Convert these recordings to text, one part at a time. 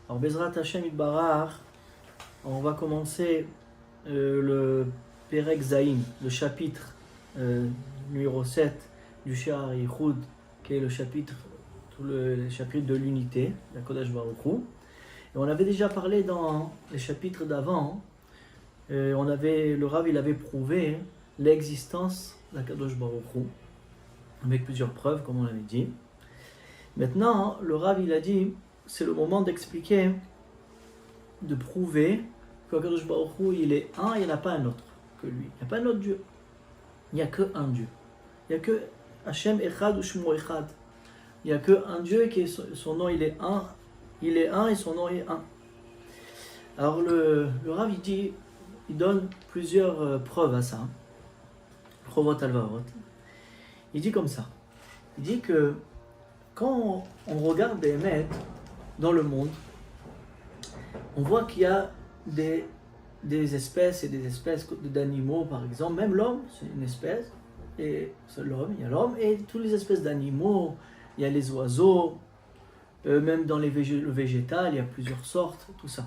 Alors, Bezrat Hashem Itbarach, on va commencer le Perek Zayin, le chapitre numéro 7 du Sha'ar Yichud, qui est le chapitre de l'unité, la Kodesh Baruch Hu. Et on avait déjà parlé dans les chapitres d'avant, le Rav il avait prouvé l'existence de la Kadosh Baruch Hu, avec plusieurs preuves, comme on l'avait dit. Maintenant, le Rav il a dit, c'est le moment d'expliquer, de prouver que Kadosh Baruch Hu il est un, il n'y en a pas un autre que lui. Il n'y a pas un autre Dieu. Il n'y a que un Dieu. Il n'y a que Hashem Echad ou Shmo Echad. Il n'y a que un Dieu qui est, son nom il est un. Il est un et son nom est un. Alors le Rav il dit, il donne plusieurs preuves à ça. Provot Alvarot. Il dit comme ça. Il dit que quand on regarde des maîtres dans le monde, on voit qu'il y a des espèces et des espèces d'animaux, par exemple. Même l'homme, c'est une espèce. Et c'est l'homme, il y a l'homme. Et toutes les espèces d'animaux, il y a les oiseaux. Même dans le végétal, il y a plusieurs sortes, tout ça.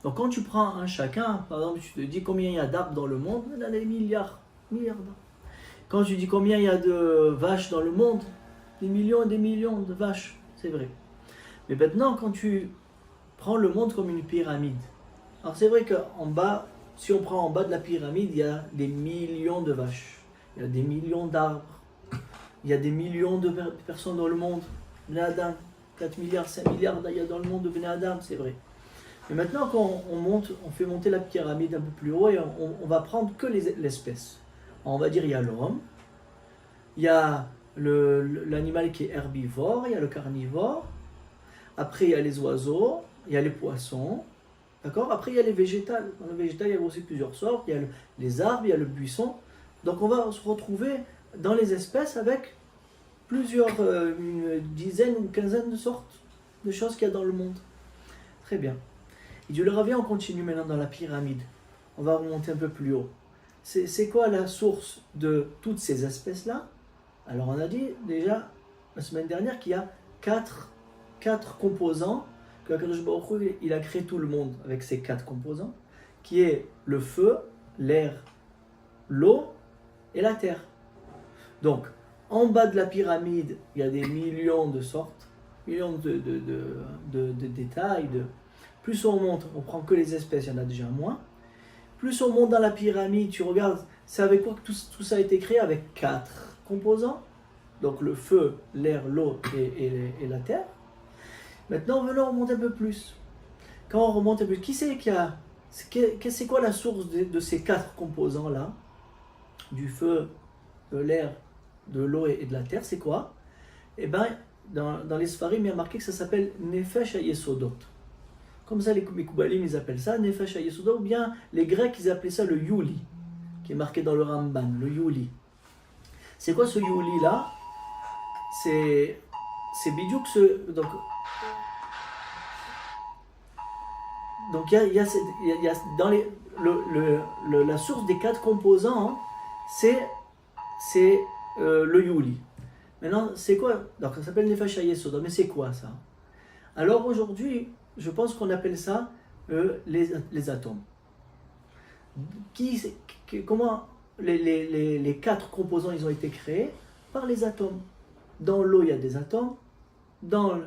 Donc quand tu prends un chacun, par exemple, tu te dis combien il y a d'arbres dans le monde, il y en a des milliards d'arbres. Quand tu dis combien il y a de vaches dans le monde, des millions et des millions de vaches, c'est vrai. Mais maintenant, quand tu prends le monde comme une pyramide, alors c'est vrai qu'en bas, si on prend en bas de la pyramide, il y a des millions de vaches, il y a des millions d'arbres, il y a des millions de personnes dans le monde, Bnei Adam, 4 milliards, 5 milliards il y a dans le monde de Bnei Adam, c'est vrai. Mais maintenant, quand on fait monter la pyramide un peu plus haut, et on va prendre que l'espèce. On va dire il y a l'homme, il y a l'animal qui est herbivore, il y a le carnivore, après il y a les oiseaux, il y a les poissons, d'accord? Après il y a les végétales. Dans le végétal, il y a aussi plusieurs sortes, il y a les arbres, il y a le buisson. Donc on va se retrouver dans les espèces avec plusieurs, une dizaine ou une quinzaine de sortes de choses qu'il y a dans le monde. Très bien. Il dit, le Rav, on continue maintenant dans la pyramide. On va remonter un peu plus haut. C'est quoi la source de toutes ces espèces-là? Alors on a dit déjà la semaine dernière qu'il y a quatre composants, que Kadosh Baruch Hu, il a créé tout le monde avec ces 4 composants, qui est le feu, l'air, l'eau et la terre. Donc, en bas de la pyramide, il y a des millions de sortes, millions de détails. Plus on monte, on prend que les espèces, il y en a déjà moins. Plus on monte dans la pyramide, tu regardes, c'est avec quoi que tout ça a été créé? Avec 4 composants. Donc le feu, l'air, l'eau et la terre. Maintenant, venons remonter un peu plus. Quand on remonte un peu, qui c'est qui a... C'est quoi la source de ces 4 composants-là? Du feu, de l'air, de l'eau et de la terre, c'est quoi? Eh bien, dans les Sfarim, il y a marqué que ça s'appelle Nefesh HaYesodot. Comme ça, les Mekoubalim, ils appellent ça Nefesh HaYesodot, ou bien les Grecs, ils appelaient ça le Yuli, qui est marqué dans le Ramban, le Yuli. C'est quoi ce Yuli-là? C'est bidiouk ce... Donc il y a dans la source des 4 composants, hein, c'est le Yuli. Maintenant, c'est quoi? Donc ça s'appelle Nefesh HaYesodot, mais c'est quoi ça? Alors aujourd'hui, je pense qu'on appelle ça les atomes. Comment les 4 composants ils ont été créés? Par les atomes. Dans l'eau, il y a des atomes. Dans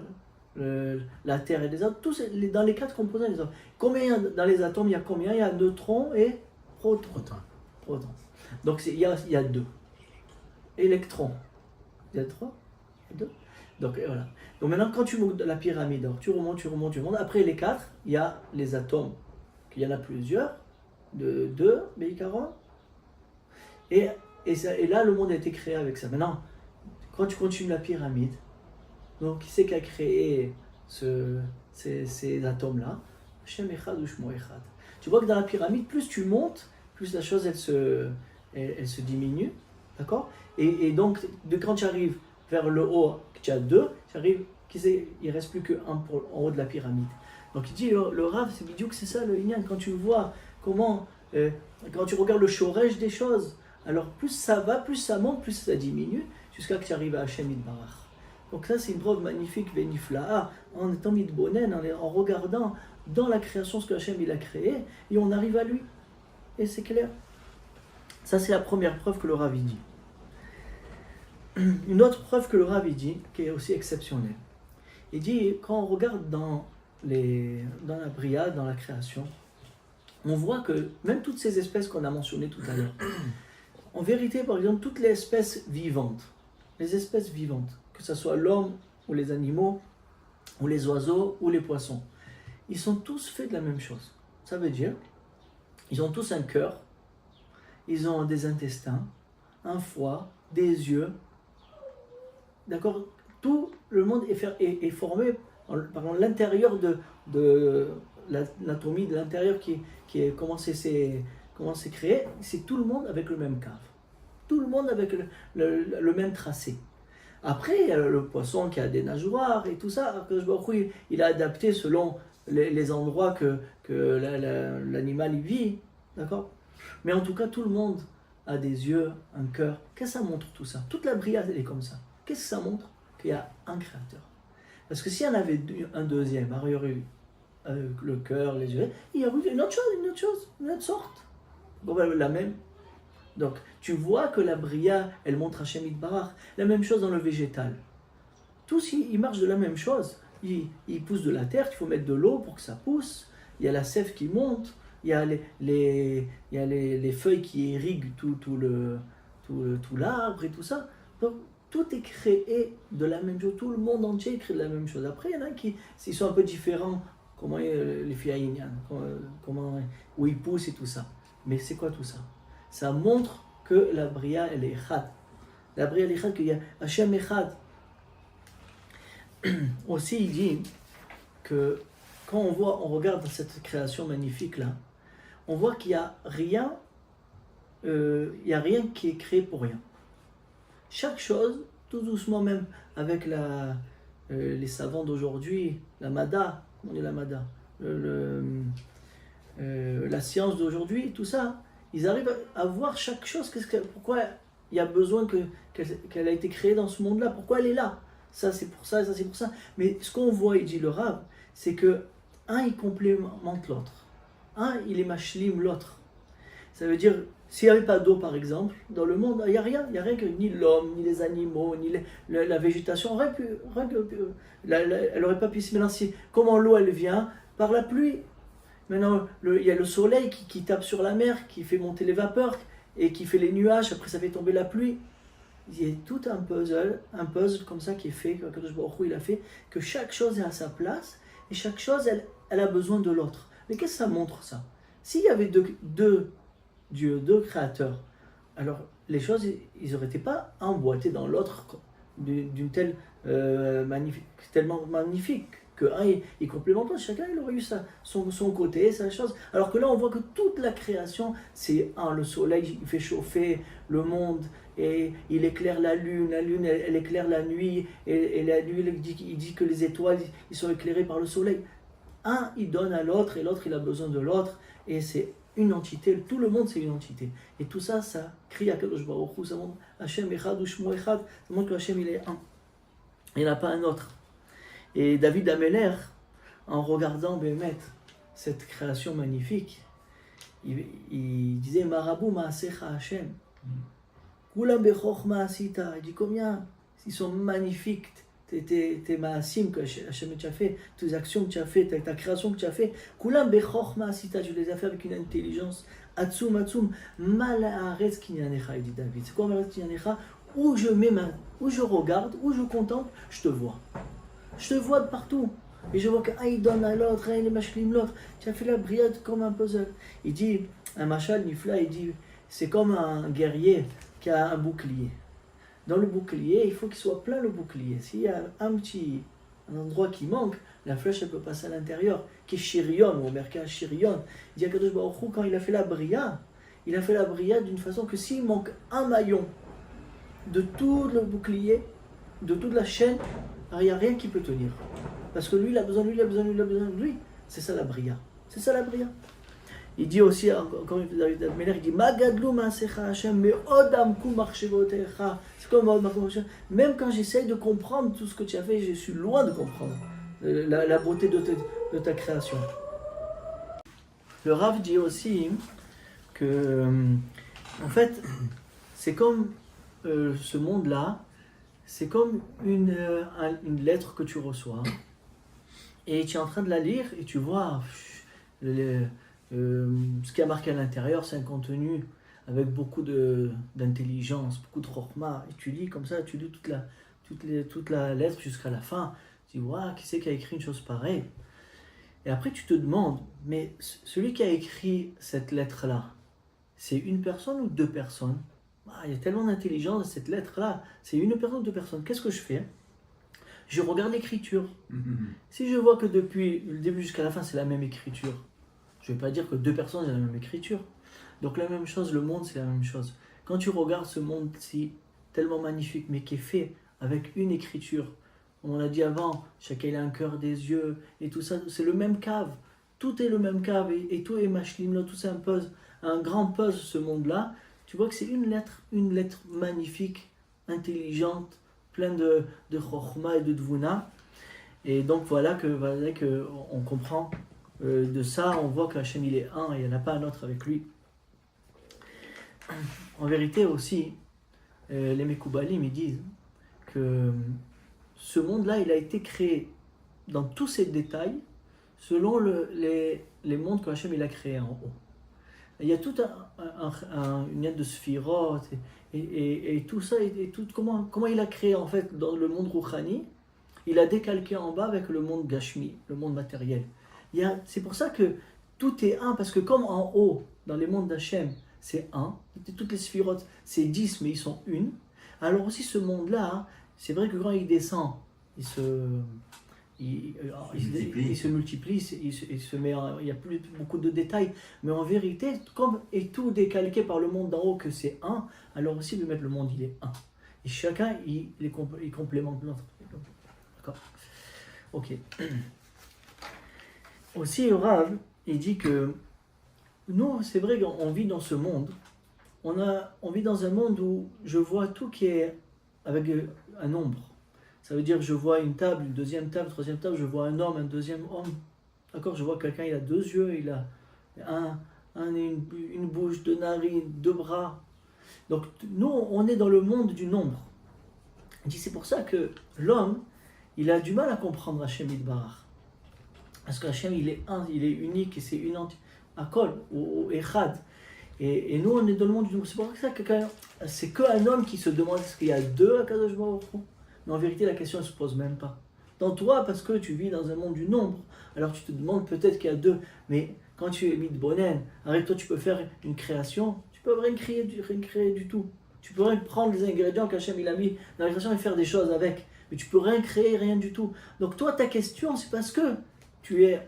la terre, il y a des atomes. Dans les 4 composants, il y a des atomes. Combien dans les atomes, il y a combien? Il y a neutrons et protons. Donc il y a 2. Électrons. Il y a 3? 2. Donc voilà. Donc maintenant, quand tu montes de la pyramide, alors, tu remontes. Après les 4, il y a les atomes. Il y en a plusieurs. De 2, Beikaron. Et là, le monde a été créé avec ça. Maintenant, quand tu continues la pyramide, donc qui c'est qui a créé ces atomes-là? Hashem Echad ou Shmo Echad. Tu vois que dans la pyramide, plus tu montes, plus la chose elle se diminue. D'accord? Et donc, quand tu arrives vers le haut, tu as 2, il ne reste plus qu'un en haut de la pyramide. Donc il dit, le Rav, c'est bidiouk, c'est ça le Inyan. Quand tu vois comment, quand tu regardes le shoresh des choses, alors plus ça va, plus ça monte, plus ça diminue, jusqu'à que tu arrives à Hashem Itbarach. Donc ça, c'est une preuve magnifique, Venifla'a, en étant mitbonen, en regardant dans la création ce que Hachem il a créé, et on arrive à lui. Et c'est clair. Ça, c'est la première preuve que le Rav dit. Une autre preuve que le Rav dit, qui est aussi exceptionnelle. Il dit, quand on regarde dans la Bria, dans la création, on voit que même toutes ces espèces qu'on a mentionnées tout à l'heure, en vérité, par exemple, toutes les espèces vivantes, que ce soit l'homme ou les animaux, ou les oiseaux ou les poissons, ils sont tous faits de la même chose. Ça veut dire, ils ont tous un cœur, ils ont des intestins, un foie, des yeux. D'accord? Tout le monde est formé par l'intérieur de l'anatomie, de l'intérieur qui est comment c'est créé. C'est tout le monde avec le même cave. Tout le monde avec le même tracé. Après, il y a le poisson qui a des nageoires et tout ça. Il a adapté selon les endroits que l'animal y vit. D'accord? Mais en tout cas, tout le monde a des yeux, un cœur. Qu'est-ce que ça montre tout ça? Toute la Bria, elle est comme ça. Qu'est-ce que ça montre? Qu'il y a un créateur. Parce que s'il y en avait un deuxième, il y aurait eu le cœur, les yeux, il y aurait eu une autre chose, une autre sorte. Bon, ben, la même. Donc, tu vois que la Bria, elle montre Hachem Yitbarach. La même chose dans le végétal. Tous, ils marchent de la même chose. Ils poussent de la terre, il faut mettre de l'eau pour que ça pousse. Il y a la sève qui monte. Il y a les feuilles qui irriguent tout l'arbre et tout ça. Donc, tout est créé de la même chose. Tout le monde entier est créé de la même chose. Après, il y en a qui sont un peu différents. Comment les filles où ils poussent et tout ça. Mais c'est quoi tout ça? Ça montre que la Bria, elle est Echad. La Bria, elle est Echad, qu'il y a Hachem Echad. Aussi, il dit que quand on regarde cette création magnifique là, on voit qu'il n'y a rien, qui est créé pour rien. Chaque chose, tout doucement même, avec les savants d'aujourd'hui, la Mada, on dit la Mada, la science d'aujourd'hui, tout ça, ils arrivent à voir chaque chose, pourquoi il y a besoin qu'elle a été créée dans ce monde-là, pourquoi elle est là. Ça c'est pour ça, ça c'est pour ça. Mais ce qu'on voit, il dit le Rav, c'est que un, il complémente l'autre. Un, il est mashlim l'autre. Ça veut dire, s'il n'y avait pas d'eau par exemple, dans le monde, il n'y a rien que ni l'homme, ni les animaux, ni la végétation, elle n'aurait pas pu se mélanger. Comment l'eau elle vient? Par la pluie. Maintenant, il y a le soleil qui tape sur la mer, qui fait monter les vapeurs, et qui fait les nuages, après ça fait tomber la pluie. Il y a tout un puzzle comme ça qui est fait, que Kadosh Baruch Hu, il a fait, que chaque chose est à sa place, et chaque chose, elle a besoin de l'autre. Mais qu'est-ce que ça montre ça? S'il y avait deux dieux, deux créateurs, alors les choses, ils n'auraient été pas emboîtées dans l'autre d'une telle tellement magnifique que un il complémente l'autre, chacun il aurait eu son côté, sa chose. Alors que là on voit que toute la création, c'est le soleil il fait chauffer le monde et il éclaire la lune elle éclaire la nuit et la nuit il dit que les étoiles ils sont éclairées par le soleil. Un il donne à l'autre et l'autre il a besoin de l'autre et c'est une entité, tout le monde c'est une entité. Et tout ça, ça crie à Kadosh Baruch Hu, ça montre Hachem Echad ou Shmo Echad, ça montre que Hachem il est un. Il n'y en a pas un autre. Et David Ameler, en regardant Bémet, cette création magnifique, il disait Marabou Maasecha Hachem. Kulam Bechorma Asita. Il dit combien ils sont magnifiques. Tes maasim que Hachem t'a fait, tes actions que tu as fait, ta création que tu as fait, Kulam bechorma asita, tu les as fait avec une intelligence, atzum, mal haaretz kinyanecha, il dit David. C'est quoi mal haaretz kinyanecha? Où je regarde, où je contemple, je te vois. Je te vois de partout. Et je vois qu'il donne à l'autre, il est mashlim l'autre. Tu as fait la brillade comme un puzzle. Il dit, un machal nifla, il dit, c'est comme un guerrier qui a un bouclier. Dans le bouclier, il faut qu'il soit plein le bouclier. S'il y a un endroit qui manque, la flèche elle peut passer à l'intérieur. Qui est chirion, ou merka chirion. Il dit à Kadosh Baruch Hu, quand il a fait la bria d'une façon que s'il manque un maillon de tout le bouclier, de toute la chaîne, alors il n'y a rien qui peut tenir. Parce que lui, il a besoin de lui, il a besoin de lui, il a besoin de lui. C'est ça la bria. C'est ça la bria. Il dit aussi, encore une fois, David Ameler, il dit Magadlu Maasecha Hashem, Me'od Amku Machshevotecha. C'est comme même quand j'essaye de comprendre tout ce que tu as fait, je suis loin de comprendre la beauté de ta création. Le Rav dit aussi que, en fait, c'est comme ce monde-là, c'est comme une lettre que tu reçois, et tu es en train de la lire, et tu vois ce qui a marqué à l'intérieur, c'est un contenu avec beaucoup d'intelligence, beaucoup de chorma, et tu lis comme ça, tu lis toute la lettre jusqu'à la fin, tu dis, waouh, qui c'est qui a écrit une chose pareille? Et après tu te demandes, mais celui qui a écrit cette lettre-là, c'est une personne ou deux personnes? Il y a tellement d'intelligence dans cette lettre-là, c'est une personne ou deux personnes. Qu'est-ce que je fais? Je regarde l'écriture. Si je vois que depuis le début jusqu'à la fin, c'est la même écriture, je ne vais pas dire que deux personnes ont la même écriture. Donc la même chose, le monde, c'est la même chose. Quand tu regardes ce monde-ci, tellement magnifique, mais qui est fait avec une écriture, comme on l'a dit avant, chacun a un cœur, des yeux, et tout ça, c'est le même cave. Tout est le même cave, et tout est machlim, là, tout c'est un grand puzzle, ce monde-là. Tu vois que c'est une lettre magnifique, intelligente, pleine de chokhma et de dvouna. Et donc voilà que on comprend de ça, on voit qu'Hachem il est un et il n'y en a pas un autre avec lui. En vérité aussi, les Mekoubalim ils disent que ce monde-là il a été créé dans tous ses détails selon les mondes que Hachem il a créés en haut. Il y a tout une aide de Sphirot et tout ça, et tout, comment il a créé en fait dans le monde Rouhani, il a décalqué en bas avec le monde Gashmi, le monde matériel. C'est pour ça que tout est un, parce que comme en haut, dans les mondes d'Hachem, c'est un, toutes les Sphirot, c'est 10, mais ils sont une, alors aussi ce monde-là, c'est vrai que quand il descend, il se multiplie, il se met il n'y a plus beaucoup de détails, mais en vérité, comme est tout décalqué par le monde d'en haut que c'est un, alors aussi de mettre le monde il est un. Et chacun il complémente l'autre. D'accord. Ok. Aussi, Rav, il dit que nous, c'est vrai qu'on vit dans ce monde, on vit dans un monde où je vois tout qui est avec un nombre. Ça veut dire que je vois une table, une deuxième table, troisième table, je vois un homme, un deuxième homme. D'accord, je vois quelqu'un, il a deux yeux, il a une bouche, deux narines, deux bras. Donc nous, on est dans le monde du nombre. Il dit, c'est pour ça que l'homme, il a du mal à comprendre Hachem Yitbarach. Parce qu'Hachem, il est un, il est unique, et c'est une Akol, ou Echad. Et nous, on est dans le monde du nombre. C'est pour ça que c'est qu'un homme qui se demande est-ce qu'il y a deux Akadosh Baruch Hu. Mais en vérité, la question ne se pose même pas. Dans toi, parce que tu vis dans un monde du nombre, alors tu te demandes peut-être qu'il y a deux. Mais quand tu es mitbonen, avec toi, tu peux faire une création. Tu peux rien créer du tout. Tu peux rien prendre les ingrédients qu'Hachem il a mis dans la création et faire des choses avec. Mais tu peux rien créer, rien du tout. Donc toi, ta question, c'est parce que tu es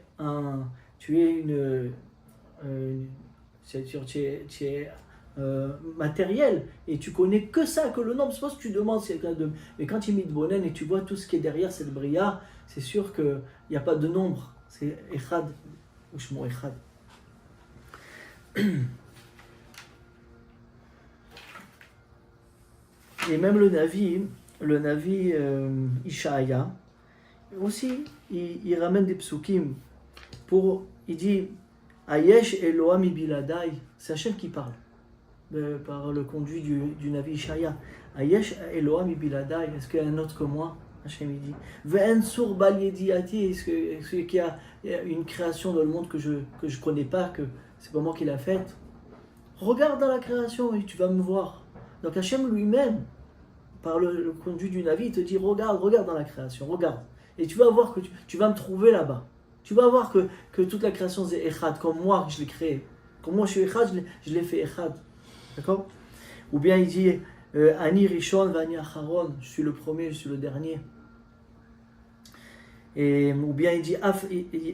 matériel et tu connais que ça, que le nombre. C'est pas ce que tu demandes, c'est quelqu'un de. Mais quand tu es mitbonen et tu vois tout ce qui est derrière cette bria, c'est sûr qu'il n'y a pas de nombre. C'est Echad, ou Shmo Echad. Et même le Navi Ishaïa, aussi, il ramène des psukim il dit Ayesh Eloham Ibiladai, c'est Hachem qui parle par le conduit du Navi Ishaïa. Ayesh Eloham Ibiladai, est-ce qu'il y a un autre que moi? Hachem il dit Ve'en sur bal yediati, est-ce qu'il y a une création dans le monde que je connais pas, que c'est pas moi qui l'a faite? Regarde dans la création et tu vas me voir. Donc Hachem lui-même, par le conduit du Navi, il te dit regarde dans la création, regarde. Et tu vas voir que tu vas me trouver là-bas. Tu vas voir que toute la création c'est Echad, comme moi que je l'ai créé. Comme moi je suis Echad, je l'ai fait Echad. D'accord? Ou bien il dit Ani Rishon Vani Acharon, je suis le premier, je suis le dernier. Ou bien il dit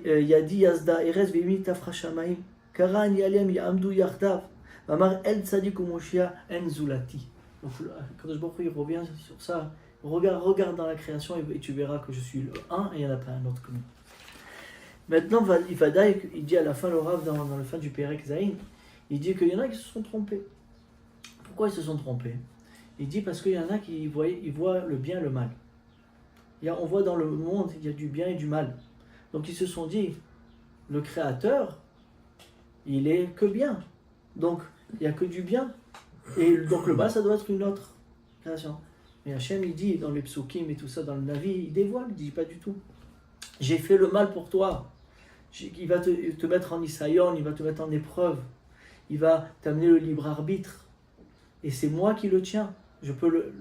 Yadi Yazda Erez Ve'imi Tafra Shamaim Karan Yalem Yamdu Yardav Vamar El Tzadik Umoshia En Zulati. Donc quand je il revient sur ça. Regarde dans la création et tu verras que je suis le un et il n'y en a pas un autre que moi. Maintenant, il dit à la fin, le Rav, dans la fin du Perek Zayin, il dit qu'il y en a qui se sont trompés. Pourquoi ils se sont trompés? Il dit parce qu'il y en a qui voient le bien et le mal. On voit dans le monde, il y a du bien et du mal. Donc ils se sont dit, le Créateur, il est que bien. Donc il n'y a que du bien. Et donc le mal, ça doit être une autre création. Mais Hachem, il dit dans les psukim et tout ça, dans le Navi, il dévoile, il dit pas du tout. J'ai fait le mal pour toi. Il va te mettre en isayon, il va te mettre en épreuve. Il va t'amener le libre arbitre. Et c'est moi qui le tiens. Je peux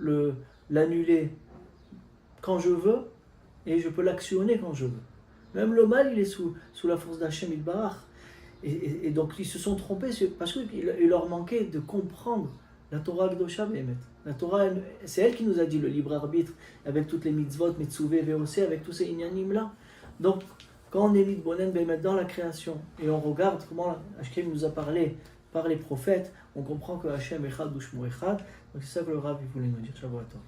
l'annuler quand je veux et je peux l'actionner quand je veux. Même le mal, il est sous la force d'Hachem Ilbarach. Et donc ils se sont trompés parce qu'il leur manquait de comprendre la Torah Gdosha Behemet. La Torah, c'est elle qui nous a dit le libre arbitre avec toutes les mitzvot, Metzuvé, Veosé, avec tous ces inyanim là. Donc quand on est mitbonen Behemet dans la création et on regarde comment Hachem nous a parlé par les prophètes, on comprend que Hachem Echad Ushmo Echad. Donc c'est ça que le Rav voulait nous dire. Shavua Tov.